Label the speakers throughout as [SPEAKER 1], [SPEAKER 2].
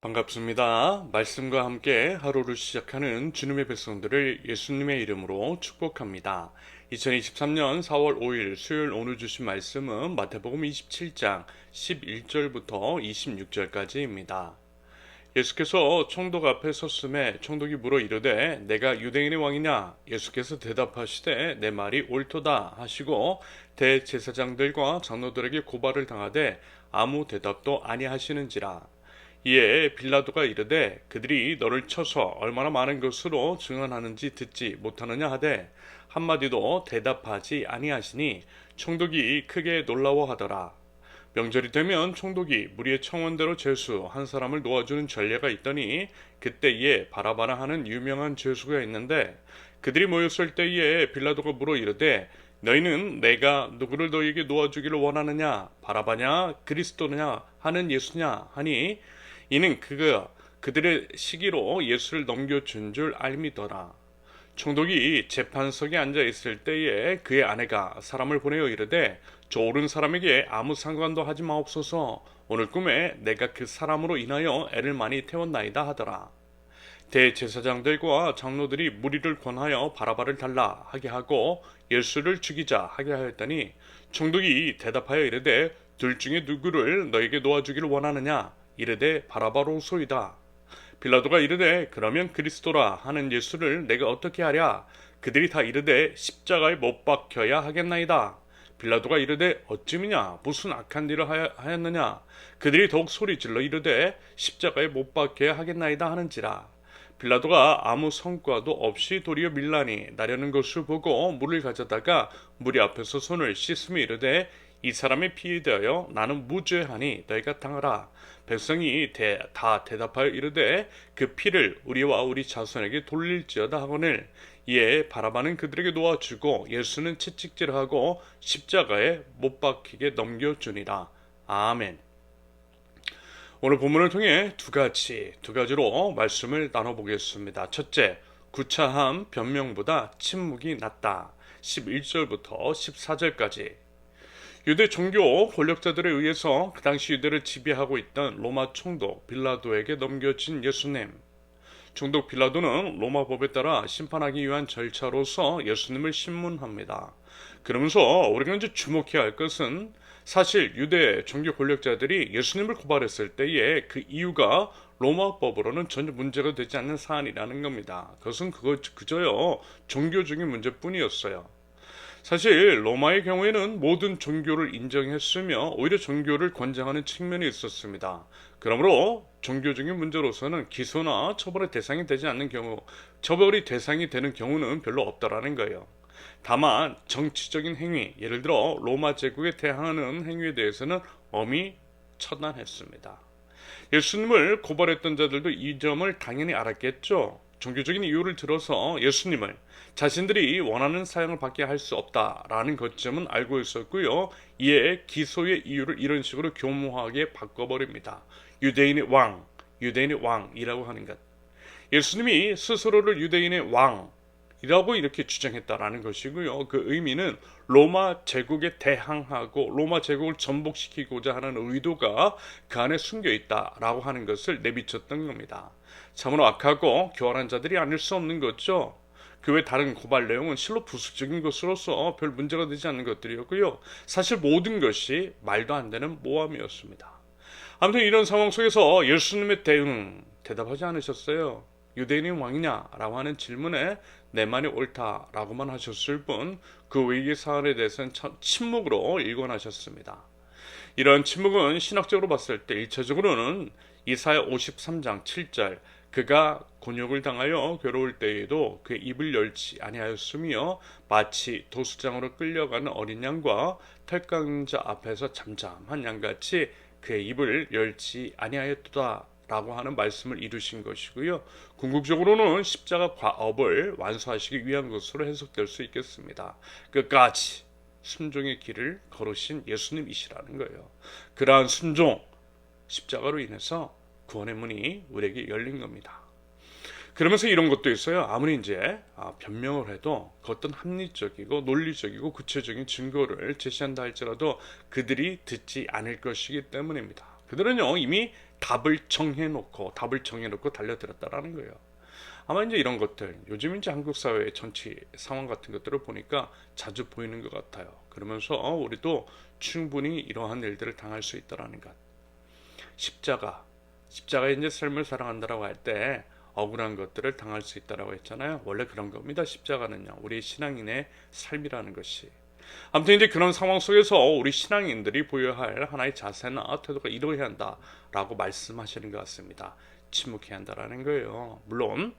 [SPEAKER 1] 반갑습니다. 말씀과 함께 하루를 시작하는 주님의 백성들을 예수님의 이름으로 축복합니다. 2023년 4월 5일 수요일 오늘 주신 말씀은 마태복음 27장 11절부터 26절까지입니다. 예수께서 총독 앞에 섰음에 총독이 물어 이르되 내가 유대인의 왕이냐? 예수께서 대답하시되 내 말이 옳도다 하시고 대제사장들과 장로들에게 고발을 당하되 아무 대답도 아니하시는지라. 이에 빌라도가 이르되 그들이 너를 쳐서 얼마나 많은 것으로 증언하는지 듣지 못하느냐 하되 한마디도 대답하지 아니하시니 총독이 크게 놀라워하더라. 명절이 되면 총독이 무리의 청원대로 죄수 한 사람을 놓아주는 전례가 있더니 그때에 바라바라 하는 유명한 죄수가 있는데 그들이 모였을 때에 빌라도가 물어 이르되 너희는 내가 누구를 너희에게 놓아주기를 원하느냐? 바라바냐? 그리스도냐? 하는 예수냐? 하니 이는 그들의 시기로 예수를 넘겨준 줄 알미더라. 총독이 재판석에 앉아 있을 때에 그의 아내가 사람을 보내어 이르되 저 옳은 사람에게 아무 상관도 하지 마옵소서. 오늘 꿈에 내가 그 사람으로 인하여 애를 많이 태웠나이다 하더라. 대제사장들과 장로들이 무리를 권하여 바라바를 달라 하게 하고 예수를 죽이자 하게 하였더니 총독이 대답하여 이르되 둘 중에 누구를 너에게 놓아주기를 원하느냐? 이르되 바라바로소이다. 빌라도가 이르되 그러면 그리스도라 하는 예수를 내가 어떻게 하랴? 그들이 다 이르되 십자가에 못 박혀야 하겠나이다. 빌라도가 이르되 어찌미냐? 무슨 악한 일을 하였느냐? 그들이 더욱 소리질러 이르되 십자가에 못 박혀야 하겠나이다 하는지라. 빌라도가 아무 성과도 없이 도리어 밀라니 나려는 것을 보고 물을 가져다가 무리 앞에서 손을 씻으며 이르되 이 사람의 피에 대하여 나는 무죄하니 너희가 당하라. 백성이 다 대답하여 이르되 그 피를 우리와 우리 자손에게 돌릴지어다 하거늘. 이에 바라바는 그들에게 놓아주고 예수는 채찍질하고 십자가에 못 박히게 넘겨주니라. 아멘. 오늘 본문을 통해 두 가지로 말씀을 나눠보겠습니다. 첫째, 구차함 변명보다 침묵이 낫다. 11절부터 14절까지. 유대 종교 권력자들에 의해서 그 당시 유대를 지배하고 있던 로마 총독 빌라도에게 넘겨진 예수님. 총독 빌라도는 로마 법에 따라 심판하기 위한 절차로서 예수님을 신문합니다. 그러면서 우리가 이제 주목해야 할 것은 사실 유대 종교 권력자들이 예수님을 고발했을 때에 그 이유가 로마법으로는 전혀 문제가 되지 않는 사안이라는 겁니다. 그것은 그저요 종교적인 문제뿐이었어요. 사실 로마의 경우에는 모든 종교를 인정했으며 오히려 종교를 권장하는 측면이 있었습니다. 그러므로 종교적인 문제로서는 기소나 처벌의 대상이 되지 않는 경우, 처벌이 대상이 되는 경우는 별로 없다라는 거예요. 다만 정치적인 행위, 예를 들어 로마 제국에 대항하는 행위에 대해서는 엄히 처단했습니다. 예수님을 고발했던 자들도 이 점을 당연히 알았겠죠. 종교적인 이유를 들어서 예수님을 자신들이 원하는 사형을 받게 할 수 없다라는 것점은 알고 있었고요. 이에 기소의 이유를 이런 식으로 교묘하게 바꿔버립니다. 유대인의 왕이라고 하는 것. 예수님이 스스로를 유대인의 왕이라고 이렇게 주장했다라는 것이고요. 그 의미는 로마 제국에 대항하고 로마 제국을 전복시키고자 하는 의도가 그 안에 숨겨 있다라고 하는 것을 내비쳤던 겁니다. 참으로 악하고 교활한 자들이 아닐 수 없는 거죠. 그 외 다른 고발 내용은 실로 부수적인 것으로서 별 문제가 되지 않는 것들이었고요. 사실 모든 것이 말도 안 되는 모함이었습니다. 아무튼 이런 상황 속에서 예수님의 대답하지 않으셨어요. 유대인의 왕이냐? 라고 하는 질문에 내 말이 옳다라고만 하셨을 뿐 그 외의 사안에 대해서는 침묵으로 일관하셨습니다. 이런 침묵은 신학적으로 봤을 때 1차적으로는 이사야 53장 7절 그가 곤욕을 당하여 괴로울 때에도 그의 입을 열지 아니하였으며 마치 도수장으로 끌려가는 어린 양과 탈강자 앞에서 잠잠한 양같이 그의 입을 열지 아니하였도다 라고 하는 말씀을 이루신 것이고요. 궁극적으로는 십자가 과업을 완수하시기 위한 것으로 해석될 수 있겠습니다. 끝까지 순종의 길을 걸으신 예수님이시라는 거예요. 그러한 순종, 십자가로 인해서 구원의 문이 우리에게 열린 겁니다. 그러면서 이런 것도 있어요. 아무리 이제 변명을 해도 그 어떤 합리적이고 논리적이고 구체적인 증거를 제시한다 할지라도 그들이 듣지 않을 것이기 때문입니다. 그들은요 이미 답을 정해놓고 달려들었다라는 거예요. 아마 이제 이런 것들 요즘 이제 한국 사회의 정치 상황 같은 것들을 보니까 자주 보이는 것 같아요. 그러면서 우리도 충분히 이러한 일들을 당할 수 있다라는 것. 십자가의 이제 삶을 사랑한다라고 할 때 억울한 것들을 당할 수 있다라고 했잖아요. 원래 그런 겁니다. 십자가는요 우리 신앙인의 삶이라는 것이. 아무튼 이제 그런 상황 속에서 우리 신앙인들이 보여야 할 하나의 자세나 태도가 이러해야 한다라고 말씀하시는 것 같습니다. 침묵해야 한다라는 거예요. 물론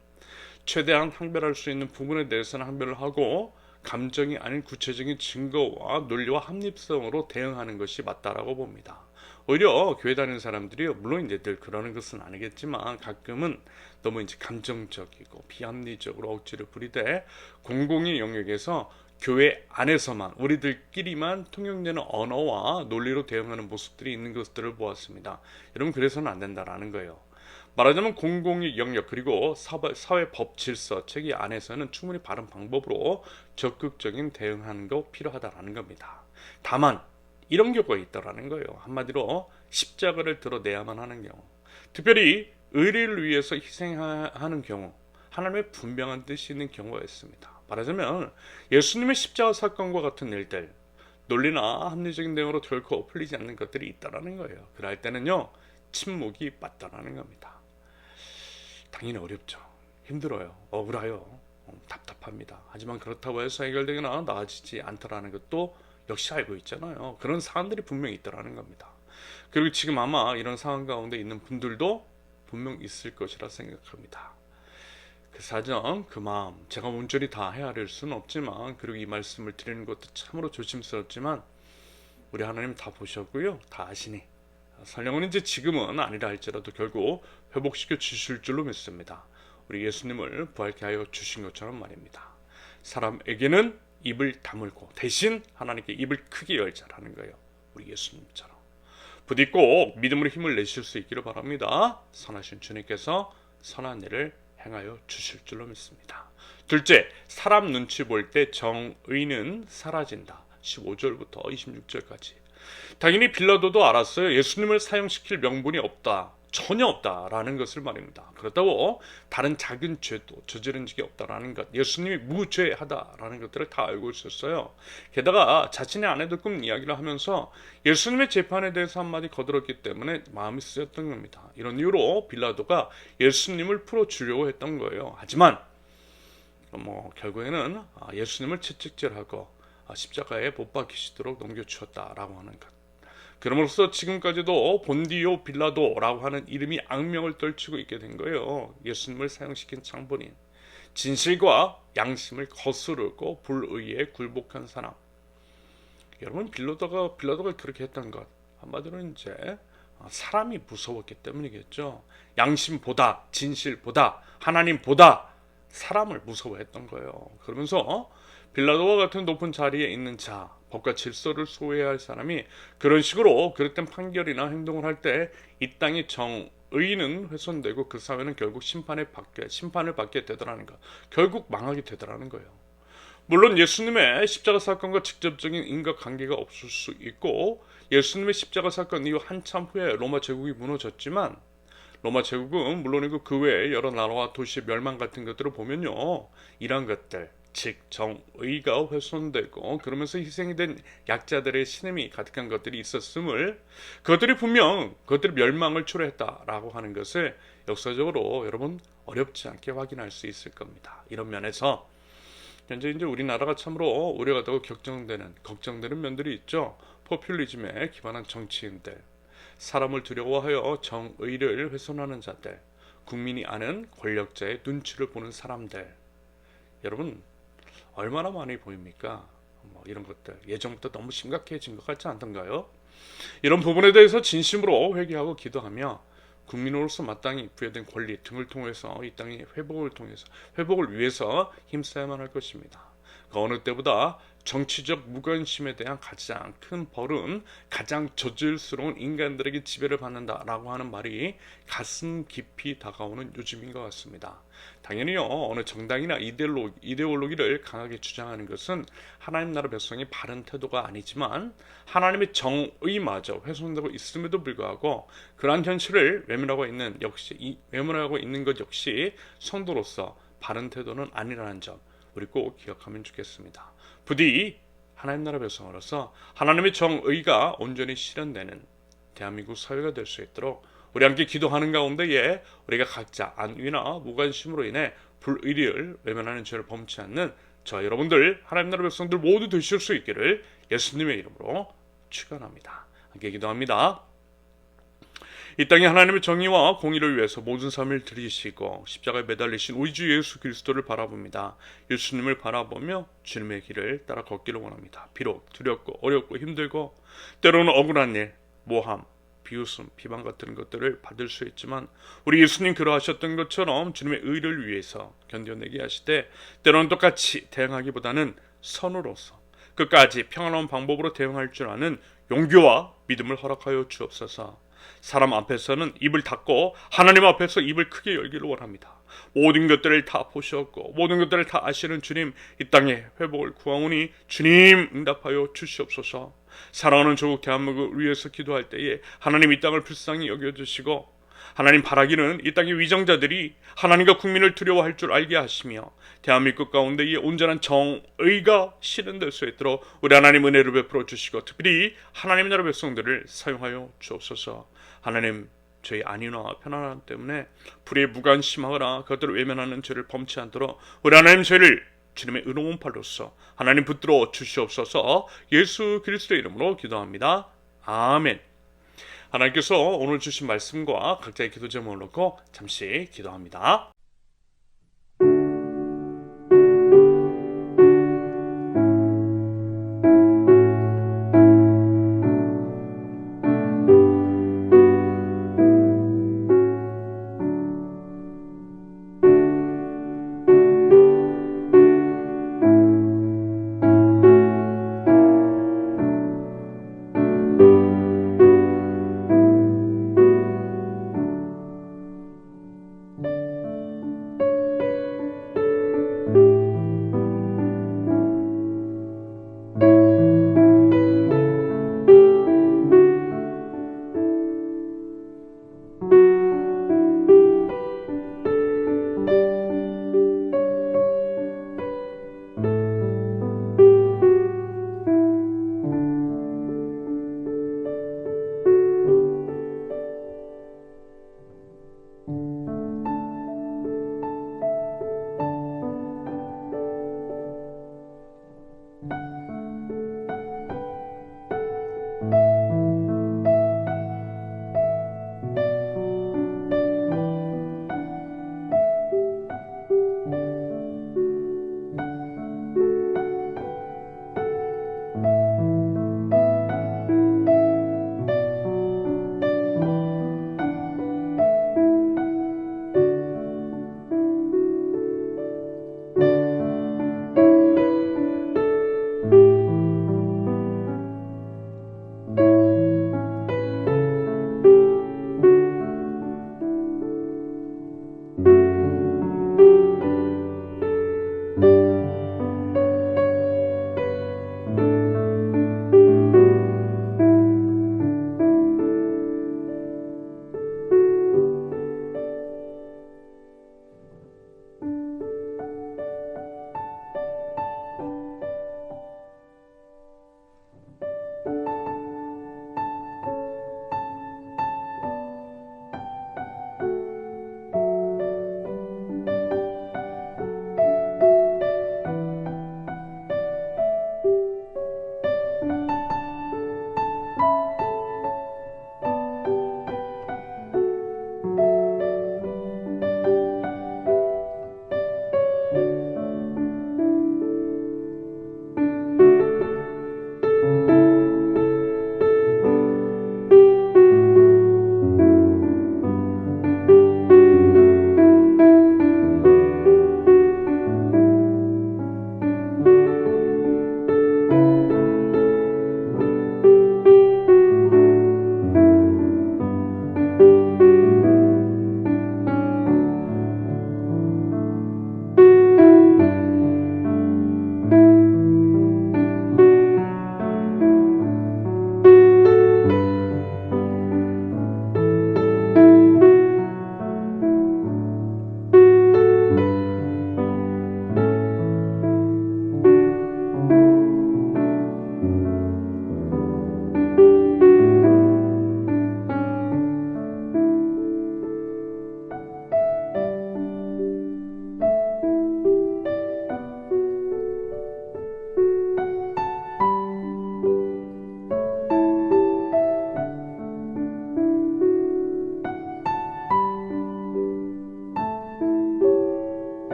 [SPEAKER 1] 최대한 항별할 수 있는 부분에 대해서는 항별을 하고 감정이 아닌 구체적인 증거와 논리와 합리성으로 대응하는 것이 맞다라고 봅니다. 오히려 교회 다니는 사람들이 물론 이제 늘 그러는 것은 아니겠지만 가끔은 너무 이제 감정적이고 비합리적으로 억지를 부리되 공공의 영역에서 교회 안에서만 우리들끼리만 통용되는 언어와 논리로 대응하는 모습들이 있는 것들을 보았습니다. 여러분 그래서는 안 된다라는 거예요. 말하자면 공공의 영역 그리고 사회 법 질서 체계 안에서는 충분히 바른 방법으로 적극적인 대응하는 거 필요하다라는 겁니다. 다만 이런 경우가 있다라는 거예요. 한마디로 십자가를 드러내야만 하는 경우, 특별히 의리를 위해서 희생하는 경우, 하나님의 분명한 뜻이 있는 경우가 있습니다. 말하자면 예수님의 십자가 사건과 같은 일들, 논리나 합리적인 내용으로 결코 풀리지 않는 것들이 있다라는 거예요. 그럴 때는요 침묵이 맞다라는 겁니다. 당연히 어렵죠. 힘들어요. 억울해요. 답답합니다. 하지만 그렇다고 해서 해결되거나 나아지지 않다라는 것도 역시 알고 있잖아요. 그런 사람들이 분명히 있다라는 겁니다. 그리고 지금 아마 이런 상황 가운데 있는 분들도 분명 있을 것이라 생각합니다. 그 사정, 그 마음 제가 온전히 다 헤아릴 수는 없지만 그리고 이 말씀을 드리는 것도 참으로 조심스럽지만 우리 하나님 다 보셨고요. 다 아시니 설령은 이제 지금은 아니라 할지라도 결국 회복시켜 주실 줄로 믿습니다. 우리 예수님을 부활케 하여 주신 것처럼 말입니다. 사람에게는 입을 다물고 대신 하나님께 입을 크게 열자라는 거예요. 우리 예수님처럼. 부디 꼭 믿음으로 힘을 내실 수 있기를 바랍니다. 선하신 주님께서 선한 일을 행하여 주실 줄로 믿습니다. 둘째, 사람 눈치 볼 때 정의는 사라진다. 15절부터 26절까지. 당연히 빌라도도 알았어요. 예수님을 사형시킬 명분이 없다. 전혀 없다라는 것을 말입니다. 그렇다고 다른 작은 죄도 저지른 적이 없다라는 것, 예수님이 무죄하다라는 것들을 다 알고 있었어요. 게다가 자신의 아내도 꿈 이야기를 하면서 예수님의 재판에 대해서 한마디 거들었기 때문에 마음이 쓰였던 겁니다. 이런 이유로 빌라도가 예수님을 풀어주려고 했던 거예요. 하지만 결국에는 예수님을 채찍질하고 십자가에 못 박히시도록 넘겨주었다라고 하는 것. 그럼으로써 지금까지도 본디오 빌라도라고 하는 이름이 악명을 떨치고 있게 된 거예요. 예수님을 사형시킨 장본인, 진실과 양심을 거스르고 불의에 굴복한 사람. 여러분 빌라도가 그렇게 했던 것 한마디로 이제 사람이 무서웠기 때문이겠죠. 양심보다 진실보다 하나님보다 사람을 무서워했던 거예요. 그러면서 빌라도와 같은 높은 자리에 있는 자, 법과 질서를 소유해야 할 사람이 그런 식으로 그릇된 판결이나 행동을 할 때 이 땅의 정의는 훼손되고 그 사회는 결국 심판을 받게 되더라는 것. 결국 망하게 되더라는 거예요. 물론 예수님의 십자가 사건과 직접적인 인과관계가 없을 수 있고 예수님의 십자가 사건 이후 한참 후에 로마 제국이 무너졌지만 로마 제국은 물론이고 그 외에 여러 나라와 도시의 멸망 같은 것들을 보면요. 이런 것들 즉 정의가 훼손되고 그러면서 희생이 된 약자들의 신음이 가득한 것들이 있었음을 그것들이 분명 그것들이 멸망을 초래했다라고 하는 것을 역사적으로 여러분 어렵지 않게 확인할 수 있을 겁니다. 이런 면에서 현재 이제 우리나라가 참으로 우려가 되고 걱정되는 면들이 있죠. 포퓰리즘에 기반한 정치인들, 사람을 두려워하여 정의를 훼손하는 자들, 국민이 아는 권력자의 눈치를 보는 사람들. 여러분 얼마나 많이 보입니까? 이런 것들 예전부터 너무 심각해진 것 같지 않던가요? 이런 부분에 대해서 진심으로 회개하고 기도하며 국민으로서 마땅히 부여된 권리 등을 통해서 이 땅의 회복을 위해서 힘써야만 할 것입니다. 그 어느 때보다 정치적 무관심에 대한 가장 큰 벌은 가장 저질스러운 인간들에게 지배를 받는다라고 하는 말이 가슴 깊이 다가오는 요즘인 것 같습니다. 당연히요, 어느 정당이나 이데올로기를 강하게 주장하는 것은 하나님 나라 백성의 바른 태도가 아니지만 하나님의 정의마저 훼손되고 있음에도 불구하고 그러한 현실을 외면하고 있는 것 역시 성도로서 바른 태도는 아니라는 점 우리 꼭 기억하면 좋겠습니다. 부디 하나님 나라 백성으로서 하나님의 정의가 온전히 실현되는 대한민국 사회가 될 수 있도록 우리 함께 기도하는 가운데에 우리가 각자 안위나 무관심으로 인해 불의를 외면하는 죄를 범치 않는 저와 여러분들 하나님 나라 백성들 모두 되실 수 있기를 예수님의 이름으로 축원합니다. 함께 기도합니다. 이 땅에 하나님의 정의와 공의를 위해서 모든 삶을 들이시고 십자가에 매달리신 우리 주 예수 그리스도를 바라봅니다. 예수님을 바라보며 주님의 길을 따라 걷기를 원합니다. 비록 두렵고 어렵고 힘들고 때로는 억울한 일, 모함, 비웃음, 비방 같은 것들을 받을 수 있지만 우리 예수님 그러하셨던 것처럼 주님의 의를 위해서 견뎌내게 하시되 때로는 똑같이 대응하기보다는 선으로서 끝까지 평안한 방법으로 대응할 줄 아는 용기와 믿음을 허락하여 주옵소서. 사람 앞에서는 입을 닫고 하나님 앞에서 입을 크게 열기를 원합니다. 모든 것들을 다 보셨고 모든 것들을 다 아시는 주님, 이 땅에 회복을 구하오니 주님 응답하여 주시옵소서. 사랑하는 조국 대한민국을 위해서 기도할 때에 하나님 이 땅을 불쌍히 여겨주시고 하나님 바라기는 이 땅의 위정자들이 하나님과 국민을 두려워할 줄 알게 하시며 대한민국 가운데 이 온전한 정의가 실현될 수 있도록 우리 하나님 은혜를 베풀어 주시고 특별히 하나님 나라 백성들을 사용하여 주옵소서. 하나님, 저희 안위와 편안함 때문에 불의에 무관심하거나 그것들을 외면하는 죄를 범치 않도록 우리 하나님 저희를 주님의 의로운 팔로서 하나님 붙들어 주시옵소서. 예수 그리스도의 이름으로 기도합니다. 아멘. 하나님께서 오늘 주신 말씀과 각자의 기도 제목을 놓고 잠시 기도합니다.